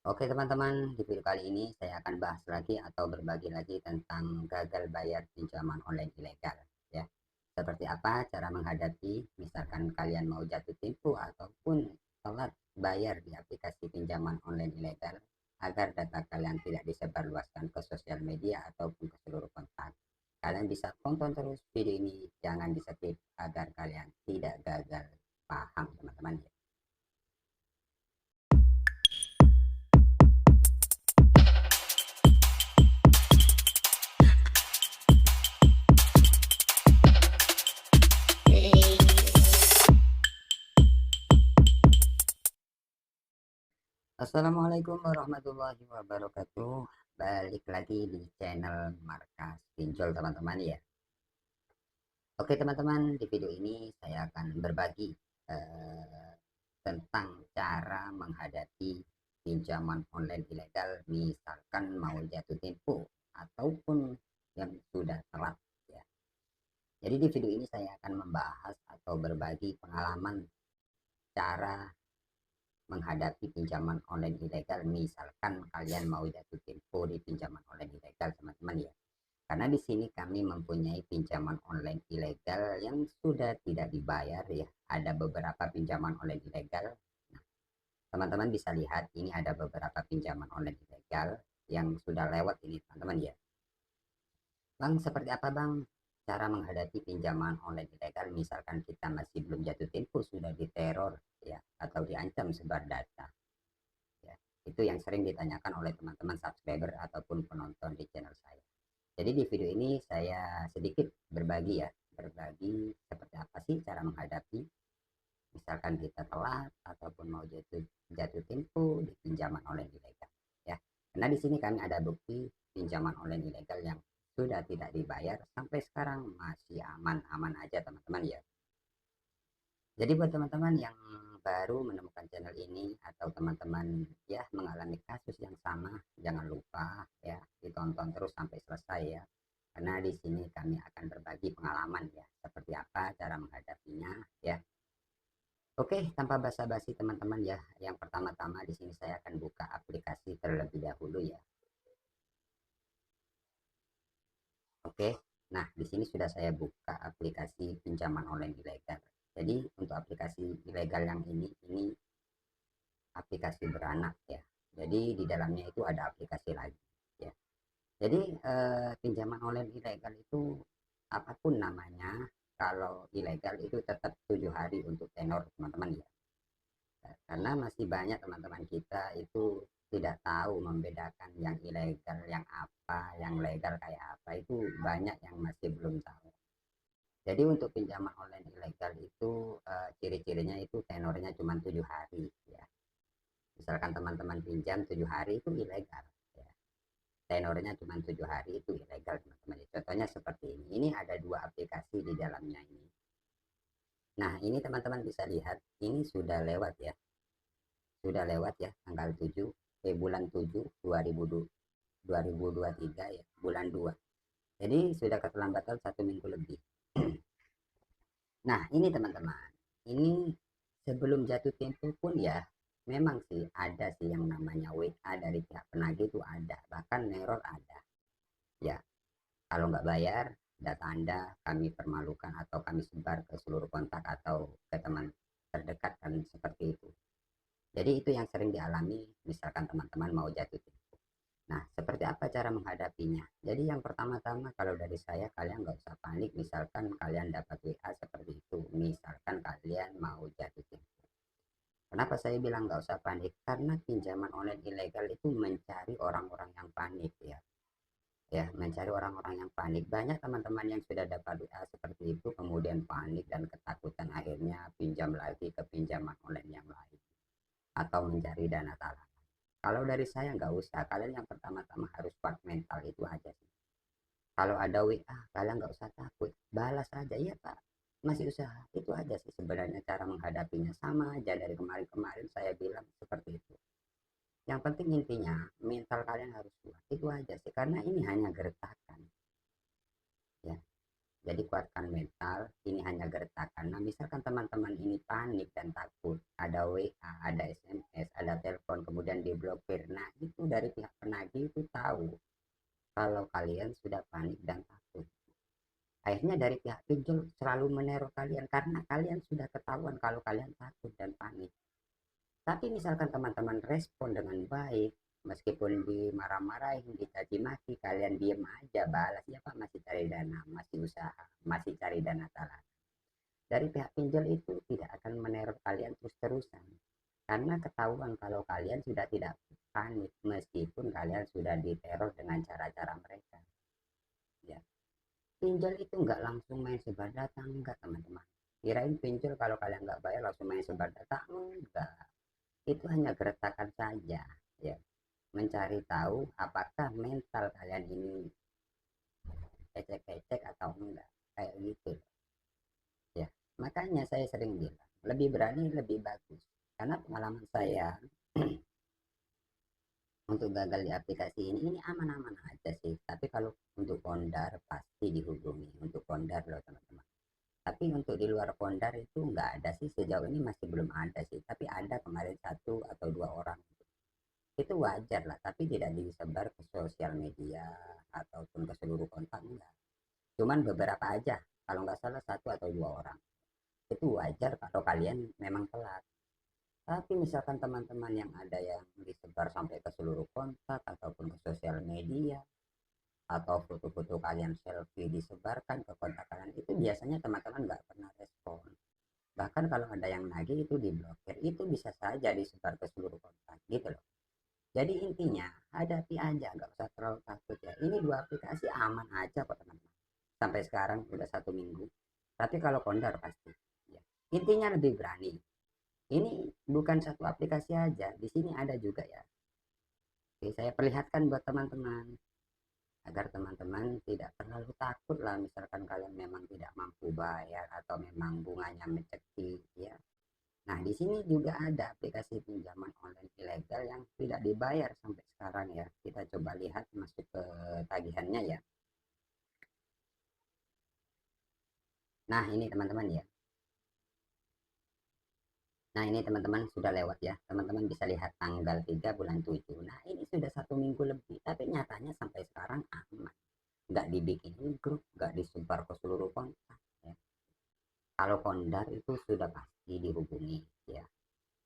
Oke teman-teman, di video kali ini saya akan bahas lagi atau berbagi lagi tentang gagal bayar pinjaman online ilegal ya. Seperti apa cara menghadapi misalkan kalian mau jatuh tempo ataupun telat bayar di aplikasi pinjaman online ilegal agar data kalian tidak disebarluaskan ke sosial media ataupun ke seluruh kontak. Kalian bisa tonton terus video ini, jangan di skip agar kalian tidak gagal paham teman-teman ya. Assalamualaikum warahmatullahi wabarakatuh. Balik lagi di channel Markas Pinjol teman-teman ya. Oke teman-teman, di video ini saya akan berbagi eh, tentang cara menghadapi pinjaman online ilegal, misalkan mau jatuh tempo ataupun yang sudah telat ya. Jadi di video ini saya akan membahas atau berbagi pengalaman cara menghadapi pinjaman online ilegal, misalkan kalian mau jatuh tempo di pinjaman online ilegal teman-teman ya. Karena di sini kami mempunyai pinjaman online ilegal yang sudah tidak dibayar ya. Ada beberapa pinjaman online ilegal. Nah, teman-teman bisa lihat ini ada beberapa pinjaman online ilegal yang sudah lewat ini teman-teman ya. Bang, seperti apa Bang cara menghadapi pinjaman online ilegal misalkan kita masih belum jatuh tempo sudah diteror ya atau diancam sebar data ya. Itu yang sering ditanyakan oleh teman-teman subscriber ataupun penonton di channel saya. Jadi di video ini saya sedikit berbagi ya, berbagi seperti apa sih cara menghadapi misalkan kita telat ataupun mau jatuh jatuh tempo di pinjaman online ilegal ya. Karena di sini kan ada bukti pinjaman online ilegal yang sudah tidak dibayar sampai sekarang masih aman-aman aja teman-teman ya. Jadi buat teman-teman yang baru menemukan channel ini atau teman-teman ya mengalami kasus yang sama, jangan lupa ya ditonton terus sampai selesai ya. Karena di sini kami akan berbagi pengalaman ya, seperti apa cara menghadapinya ya. Oke, tanpa basa-basi teman-teman ya. Yang pertama-tama di sini saya akan buka aplikasi terlebih dahulu ya. Oke. Nah, di sini sudah saya buka aplikasi pinjaman online ilegal. Jadi untuk aplikasi ilegal yang ini aplikasi beranak ya. Jadi di dalamnya itu ada aplikasi lagi ya. Jadi pinjaman online ilegal itu apapun namanya, kalau ilegal itu tetap 7 hari untuk tenor teman-teman ya. Karena masih banyak teman-teman kita itu tidak tahu membedakan yang ilegal yang apa, yang legal kayak apa, itu banyak yang masih belum tahu. Jadi untuk pinjaman online ilegal itu ciri-cirinya itu tenornya cuma 7 hari ya. Misalkan teman-teman pinjam 7 hari itu ilegal ya. Tenornya cuma 7 hari itu ilegal teman-teman. Contohnya seperti ini. Ini ada dua aplikasi di dalamnya ini. Nah ini teman-teman bisa lihat ini sudah lewat ya. Sudah lewat ya tanggal 7 bulan 7 2023 ya bulan 2. Jadi sudah keterlambatan 1 minggu lebih. Nah ini teman-teman. Ini sebelum jatuh tempo pun ya memang sih ada sih yang namanya WA dari pihak penagih itu ada. Bahkan neror ada. Ya, kalau nggak bayar, data Anda kami permalukan atau kami sebar ke seluruh kontak atau ke teman terdekat kan seperti itu. Jadi itu yang sering dialami misalkan teman-teman mau jatuh tempo. Nah, seperti apa cara menghadapinya? Jadi yang pertama-tama kalau dari saya kalian nggak usah panik misalkan kalian dapat WA seperti itu. Misalkan kalian mau jatuh tempo. Kenapa saya bilang nggak usah panik? Karena pinjaman online ilegal itu mencari orang-orang yang panik ya. Ya mencari orang-orang yang panik. Banyak teman-teman yang sudah dapat WA seperti itu kemudian panik dan ketakutan akhirnya pinjam lagi ke pinjaman online yang lain atau mencari dana talangan. Kalau dari saya nggak usah, kalian yang pertama-tama harus kuat mental itu aja sih. Kalau ada WA kalian nggak usah takut, balas aja ya Pak, masih usaha. Itu aja sih sebenarnya cara menghadapinya, sama aja dari kemarin-kemarin saya bilang seperti itu. Yang penting intinya mental kalian harus kuat, itu aja sih, karena ini hanya gertakan ya. Jadi kuatkan mental, ini hanya gertakan. Nah, misalkan teman-teman ini panik dan takut, ada WA, ada SMS, ada telepon, kemudian diblokir. Nah, itu dari pihak penagih itu tahu kalau kalian sudah panik dan takut. Akhirnya dari pihak pinjol selalu meneror kalian karena kalian sudah ketahuan kalau kalian takut dan panik. Tapi misalkan teman-teman respon dengan baik, meskipun dimarah-marahin, dicaci maki, kalian diem aja, balas, ya Pak masih cari dana, masih usaha, masih cari dana talan. Dari pihak pinjol itu tidak akan meneror kalian terus-terusan. Karena ketahuan kalau kalian sudah tidak panik, meskipun kalian sudah diteror dengan cara-cara mereka. Ya, pinjol itu nggak langsung main sebar data, enggak teman-teman. Kirain pinjol kalau kalian nggak bayar langsung main sebar data, enggak. Itu hanya gertakan saja, ya, mencari tahu apakah mental kalian ini ecek-ecek atau enggak, kayak gitu ya. Makanya saya sering bilang lebih berani lebih bagus, karena pengalaman saya untuk gagal di aplikasi ini aman-aman aja sih. Tapi kalau untuk pondar pasti dihubungi untuk pondar loh teman-teman. Tapi untuk di luar pondar itu nggak ada sih, sejauh ini masih belum ada sih. Tapi ada kemarin satu atau dua orang, itu wajar lah, tapi tidak disebar ke sosial media ataupun ke seluruh kontak, enggak. Cuman beberapa aja, kalau nggak salah satu atau dua orang. Itu wajar kalau kalian memang telat. Tapi misalkan teman-teman yang ada yang disebar sampai ke seluruh kontak ataupun ke sosial media, atau foto-foto kalian selfie disebarkan ke kontak kalian, itu biasanya teman-teman nggak pernah respon. Bahkan kalau ada yang nagih itu diblokir, itu bisa saja disebar ke seluruh kontak gitu loh. Jadi intinya hadapi aja, nggak usah terlalu takut ya. Ini dua aplikasi aman aja kok teman-teman. Sampai sekarang udah 1 minggu. Tapi kalau kondar pasti. Ya. Intinya lebih berani. Ini bukan satu aplikasi aja. Di sini ada juga ya. Oke, saya perlihatkan buat teman-teman agar teman-teman tidak terlalu takut lah. Misalkan kalian memang tidak mampu bayar atau memang bunganya mencekik ya. Nah, di sini juga ada aplikasi pinjaman online ilegal yang tidak dibayar sampai sekarang ya. Kita coba lihat masuk ke tagihannya ya. Nah, ini teman-teman ya. Nah, ini teman-teman sudah lewat ya. Teman-teman bisa lihat tanggal 3 bulan 7. Nah, ini sudah 1 minggu lebih. Tapi nyatanya sampai sekarang aman. Nggak dibikin grup, nggak disebar ke seluruh kontak ya. Kalau kondar itu sudah pasti dihubungi ya.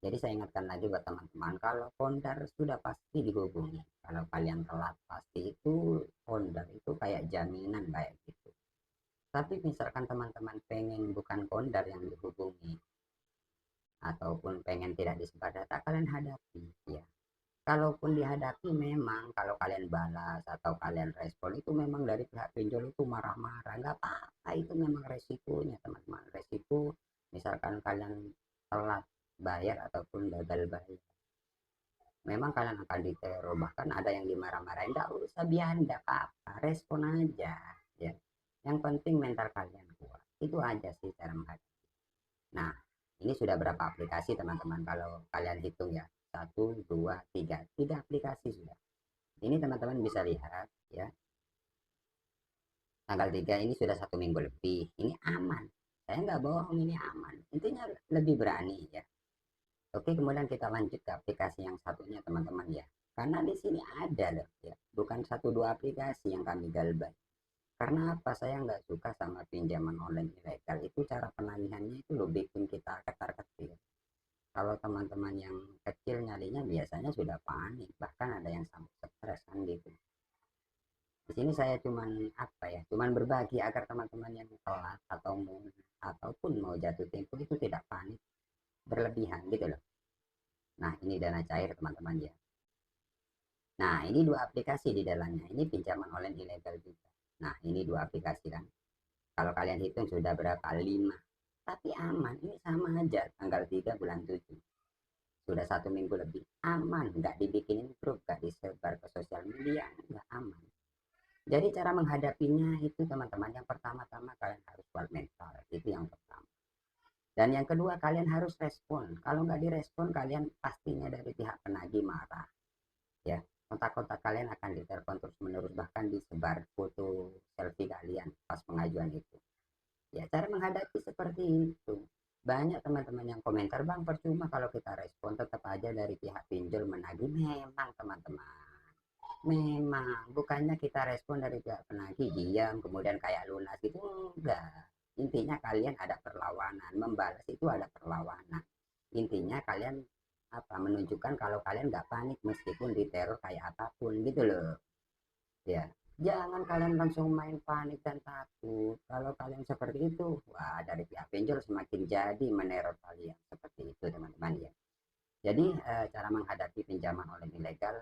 Jadi saya ingatkan lagi buat teman-teman, kalau pondar sudah pasti dihubungi. Kalau kalian telat pasti itu pondar itu kayak jaminan kayak gitu. Tapi misalkan teman-teman pengen bukan pondar yang dihubungi ataupun pengen tidak disebar data, kalian hadapi ya. Kalaupun dihadapi memang kalau kalian balas atau kalian respon itu memang dari pihak pinjol itu marah-marah, nggak apa-apa, itu memang resikonya teman-teman. Resiko misalkan kalian telat bayar ataupun gagal bayar, memang kalian akan diteror, bahkan ada yang dimarah-marahin. Nggak usah bianda apa-apa, respon aja ya. Yang penting mental kalian kuat, itu aja sih cara menghadapi. Nah, ini sudah berapa aplikasi teman-teman kalau kalian hitung ya, satu dua tiga, tiga aplikasi sudah. Ini teman-teman bisa lihat ya, tanggal 3 ini sudah 1 minggu lebih, ini aman, saya nggak bohong, ini aman, intinya lebih berani ya. Oke, kemudian kita lanjut ke aplikasi yang satunya teman-teman ya. Karena di sini ada loh ya, bukan satu dua aplikasi yang kami galbay. Karena apa? Saya nggak suka sama pinjaman online ilegal. Itu cara penagihannya itu loh bikin kita ketar-ketir. Kalau teman-teman yang kecil nyalinya biasanya sudah panik, bahkan ada yang sampai stres kan gitu. Di sini saya cuman apa ya, cuman berbagi agar teman-teman yang telat atau mau ataupun mau jatuh tempo itu tidak panik berlebihan gitu loh. Nah, ini dana cair teman-teman ya. Nah, ini dua aplikasi di dalamnya. Ini pinjaman online ilegal juga. Nah, ini dua aplikasi kan. Kalau kalian hitung sudah berapa? 5. Tapi aman. Ini sama aja. Tanggal 3 bulan 7. Sudah 1 minggu lebih. Aman. Nggak dibikinin grup. Nggak disebar ke sosial media. Nggak aman. Jadi cara menghadapinya itu teman-teman. Yang pertama-tama kalian harus kuat mental. Itu yang pertama. Dan yang kedua kalian harus respon. Kalau nggak direspon kalian pastinya dari pihak penagih marah. Ya, kontak-kontak kalian akan ditelepon terus menerus, bahkan disebar foto selfie kalian pas pengajuan itu. itu. Banyak teman-teman yang komentar, bang percuma kalau kita respon, tetap aja dari pihak pinjol menagih. Memang teman-teman, memang bukannya kita respon dari pihak penagih diam kemudian kayak lunas gitu, enggak. Intinya kalian ada perlawanan, membalas itu ada perlawanan. Intinya kalian apa, menunjukkan kalau kalian nggak panik meskipun diteror kayak apapun gitu loh ya. Jangan kalian langsung main panik dan takut. Kalau kalian seperti itu, wah, dari pihak pinjol semakin jadi meneror kalian seperti itu teman-teman ya. Jadi cara menghadapi pinjaman online ilegal,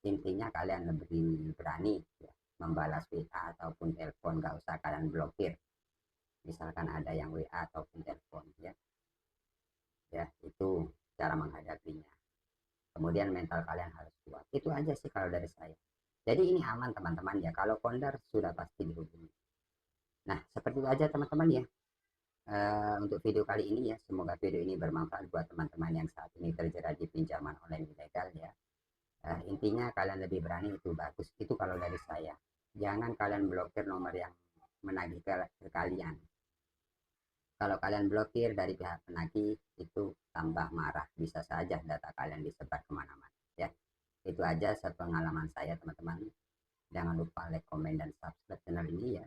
intinya kalian lebih berani ya, membalas WA ataupun telepon, nggak usah kalian blokir. Misalkan ada yang WA ataupun telepon ya, ya itu cara menghadapinya. Kemudian mental kalian harus kuat. Itu aja sih kalau dari saya. Jadi ini aman teman-teman ya. Kalau kondar sudah pasti dihubungi. Nah, seperti itu aja teman-teman ya. Untuk video kali ini ya, semoga video ini bermanfaat buat teman-teman yang saat ini terjerat di pinjaman online ilegal ya. Intinya kalian lebih berani itu bagus. Itu kalau dari saya. Jangan kalian blokir nomor yang menagih ke kalian. Kalau kalian blokir dari pihak penagih, itu tambah marah. Bisa saja data kalian disebar kemana-mana ya. Itu aja sepengalaman saya teman-teman. Jangan lupa like, komen, dan subscribe channel ini ya.